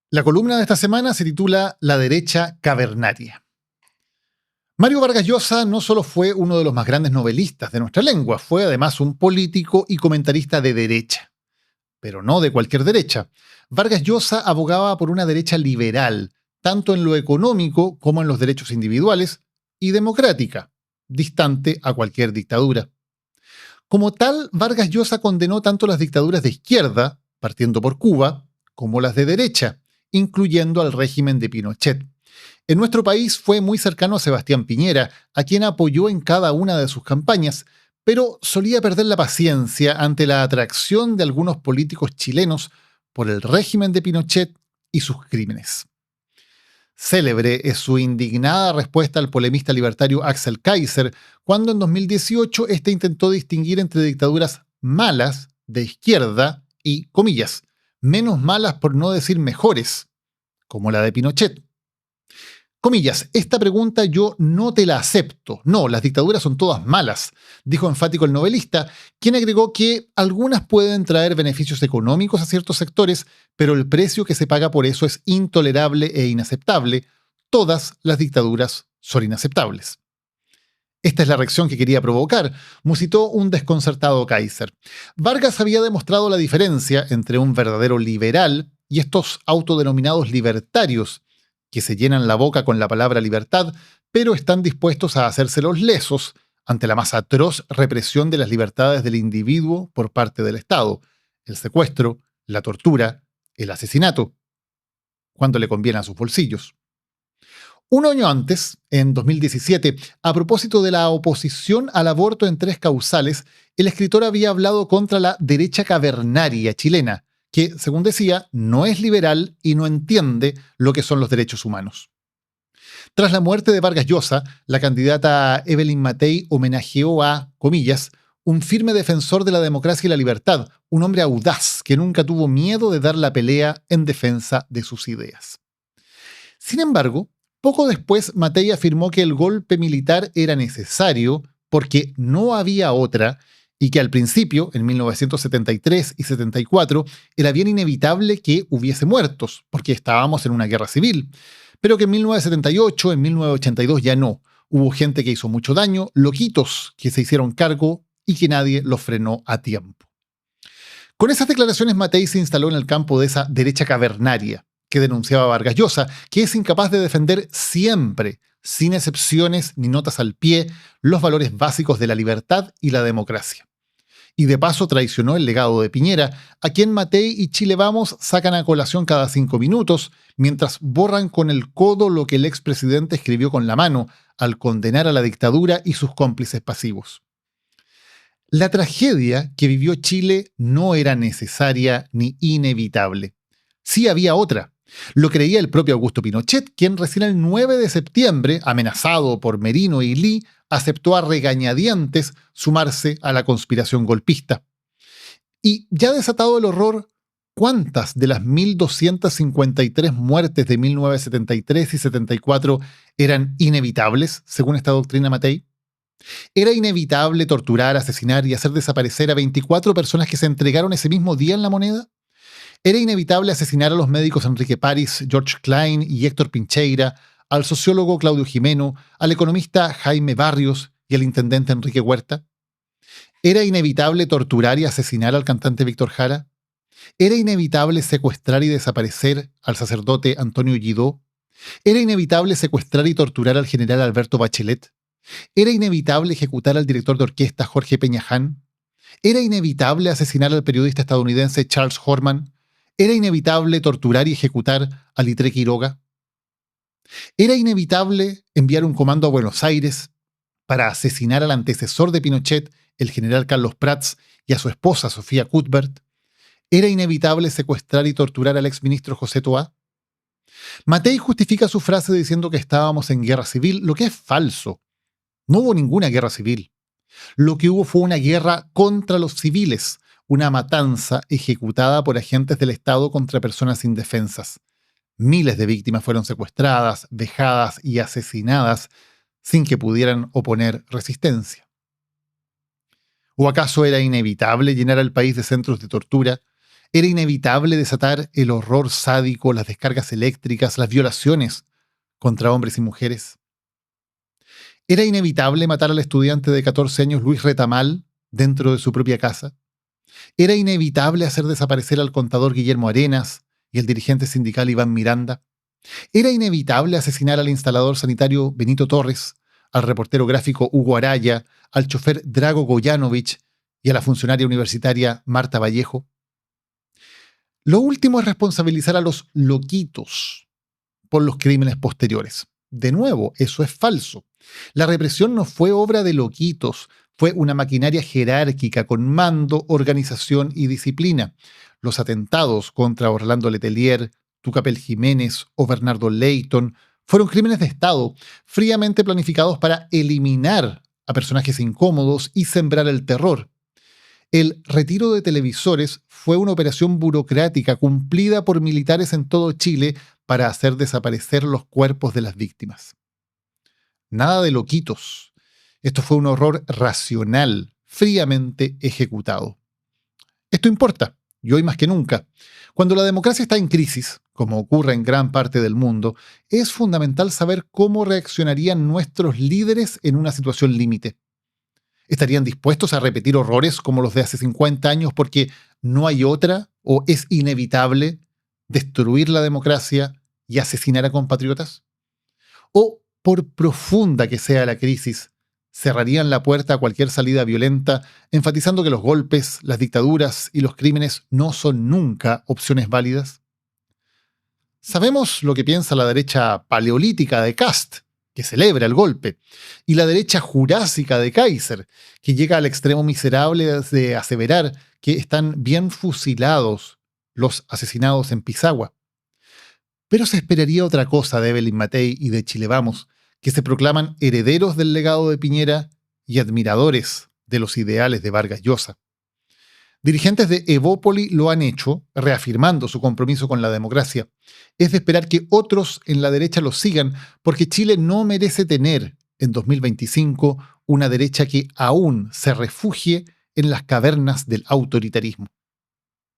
La columna de esta semana se titula La derecha cavernaria. Mario Vargas Llosa no solo fue uno de los más grandes novelistas de nuestra lengua, fue además un político y comentarista de derecha. Pero no de cualquier derecha. Vargas Llosa abogaba por una derecha liberal, tanto en lo económico como en los derechos individuales, y democrática, distante a cualquier dictadura. Como tal, Vargas Llosa condenó tanto las dictaduras de izquierda, partiendo por Cuba, como las de derecha, incluyendo al régimen de Pinochet. En nuestro país fue muy cercano a Sebastián Piñera, a quien apoyó en cada una de sus campañas, pero solía perder la paciencia ante la atracción de algunos políticos chilenos por el régimen de Pinochet y sus crímenes. Célebre es su indignada respuesta al polemista libertario Axel Kaiser, cuando en 2018 este intentó distinguir entre dictaduras malas, de izquierda, y, comillas, menos malas por no decir mejores, como la de Pinochet. Comillas, esta pregunta yo no te la acepto. No, las dictaduras son todas malas, dijo enfático el novelista, quien agregó que algunas pueden traer beneficios económicos a ciertos sectores, pero el precio que se paga por eso es intolerable e inaceptable. Todas las dictaduras son inaceptables. Esta es la reacción que quería provocar, musitó un desconcertado Kaiser. Vargas había demostrado la diferencia entre un verdadero liberal y estos autodenominados libertarios, que se llenan la boca con la palabra libertad, pero están dispuestos a hacerse los lesos ante la más atroz represión de las libertades del individuo por parte del Estado, el secuestro, la tortura, el asesinato, cuando le conviene a sus bolsillos. Un año antes, en 2017, a propósito de la oposición al aborto en 3 causales, el escritor había hablado contra la derecha cavernaria chilena, que, según decía, no es liberal y no entiende lo que son los derechos humanos. Tras la muerte de Vargas Llosa, la candidata Evelyn Matei homenajeó a, comillas, un firme defensor de la democracia y la libertad, un hombre audaz que nunca tuvo miedo de dar la pelea en defensa de sus ideas. Sin embargo, poco después Matei afirmó que el golpe militar era necesario porque no había otra y que al principio, en 1973 y 74, era bien inevitable que hubiese muertos, porque estábamos en una guerra civil, pero que en 1978, en 1982 ya no. Hubo gente que hizo mucho daño, loquitos que se hicieron cargo y que nadie los frenó a tiempo. Con esas declaraciones Matei se instaló en el campo de esa derecha cavernaria que denunciaba Vargas Llosa, que es incapaz de defender siempre, sin excepciones ni notas al pie, los valores básicos de la libertad y la democracia. Y de paso traicionó el legado de Piñera, a quien Matei y Chile Vamos sacan a colación cada 5 minutos, mientras borran con el codo lo que el expresidente escribió con la mano, al condenar a la dictadura y sus cómplices pasivos. La tragedia que vivió Chile no era necesaria ni inevitable. Sí había otra. Lo creía el propio Augusto Pinochet, quien recién el 9 de septiembre, amenazado por Merino y Lee, aceptó a regañadientes sumarse a la conspiración golpista. Y ya desatado el horror, ¿cuántas de las 1.253 muertes de 1973 y 74 eran inevitables, según esta doctrina Matei? ¿Era inevitable torturar, asesinar y hacer desaparecer a 24 personas que se entregaron ese mismo día en La Moneda? ¿Era inevitable asesinar a los médicos Enrique París, George Klein y Héctor Pincheira, al sociólogo Claudio Jimeno, al economista Jaime Barrios y al intendente Enrique Huerta? ¿Era inevitable torturar y asesinar al cantante Víctor Jara? ¿Era inevitable secuestrar y desaparecer al sacerdote Antonio Guidó? ¿Era inevitable secuestrar y torturar al general Alberto Bachelet? ¿Era inevitable ejecutar al director de orquesta Jorge Peñaján? ¿Era inevitable asesinar al periodista estadounidense Charles Horman? ¿Era inevitable torturar y ejecutar a Litre Quiroga? ¿Era inevitable enviar un comando a Buenos Aires para asesinar al antecesor de Pinochet, el general Carlos Prats, y a su esposa Sofía Cuthbert? ¿Era inevitable secuestrar y torturar al exministro José Toá? Matei justifica su frase diciendo que estábamos en guerra civil, lo que es falso. No hubo ninguna guerra civil. Lo que hubo fue una guerra contra los civiles, una matanza ejecutada por agentes del Estado contra personas indefensas. Miles de víctimas fueron secuestradas, vejadas y asesinadas sin que pudieran oponer resistencia. ¿O acaso era inevitable llenar al país de centros de tortura, Era inevitable desatar el horror sádico, las descargas eléctricas, las violaciones contra hombres y mujeres. Era inevitable matar al estudiante de 14 años Luis Retamal dentro de su propia casa. Era inevitable hacer desaparecer al contador Guillermo Arenas y el dirigente sindical Iván Miranda. Era inevitable asesinar al instalador sanitario Benito Torres, al reportero gráfico Hugo Araya, al chofer Drago Goyanovich y a la funcionaria universitaria Marta Vallejo. Lo último es responsabilizar a los loquitos por los crímenes posteriores. De nuevo, eso es falso. La represión no fue obra de loquitos, fue una maquinaria jerárquica con mando, organización y disciplina. Los atentados contra Orlando Letelier, Tucapel Jiménez o Bernardo Leighton fueron crímenes de Estado, fríamente planificados para eliminar a personajes incómodos y sembrar el terror. El retiro de televisores fue una operación burocrática cumplida por militares en todo Chile para hacer desaparecer los cuerpos de las víctimas. Nada de loquitos. Esto fue un horror racional, fríamente ejecutado. Esto importa, y hoy más que nunca. Cuando la democracia está en crisis, como ocurre en gran parte del mundo, es fundamental saber cómo reaccionarían nuestros líderes en una situación límite. ¿Estarían dispuestos a repetir horrores como los de hace 50 años porque no hay otra o es inevitable destruir la democracia y asesinar a compatriotas? ¿O, por profunda que sea la crisis, cerrarían la puerta a cualquier salida violenta, enfatizando que los golpes, las dictaduras y los crímenes no son nunca opciones válidas? Sabemos lo que piensa la derecha paleolítica de Kast, que celebra el golpe, y la derecha jurásica de Kaiser, que llega al extremo miserable de aseverar que están bien fusilados los asesinados en Pisagua. Pero se esperaría otra cosa de Evelyn Matei y de Chile Vamos, que se proclaman herederos del legado de Piñera y admiradores de los ideales de Vargas Llosa. Dirigentes de Evópoli lo han hecho, reafirmando su compromiso con la democracia. Es de esperar que otros en la derecha lo sigan, porque Chile no merece tener, en 2025, una derecha que aún se refugie en las cavernas del autoritarismo.